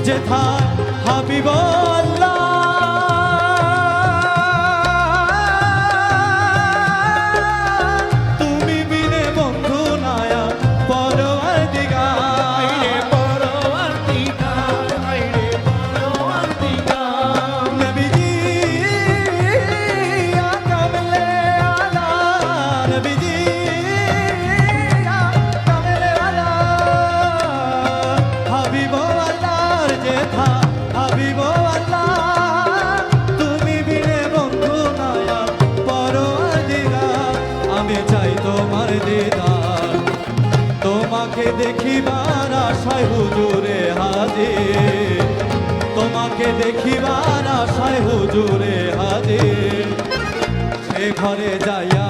যেথায় হাবিবাল্লাহ তুমি বিনে বন্ধু নায়া পরওয়ারদিগার নবীজি ইয়া কামলে আলা নবীজি ইয়া কামলে আলা হাবিবাল্লাহর যেথা হাবিবাল্লাহ তুমি বিনে বন্ধু নায়া পরওয়ারদিগার আমি চাই তোমার দিদার তোমাকে দেখিবার আশায় হুজুরে হাজির তোমাকে দেখিবার আশায় হুজুরে হাজির সে ঘরে যাইয়া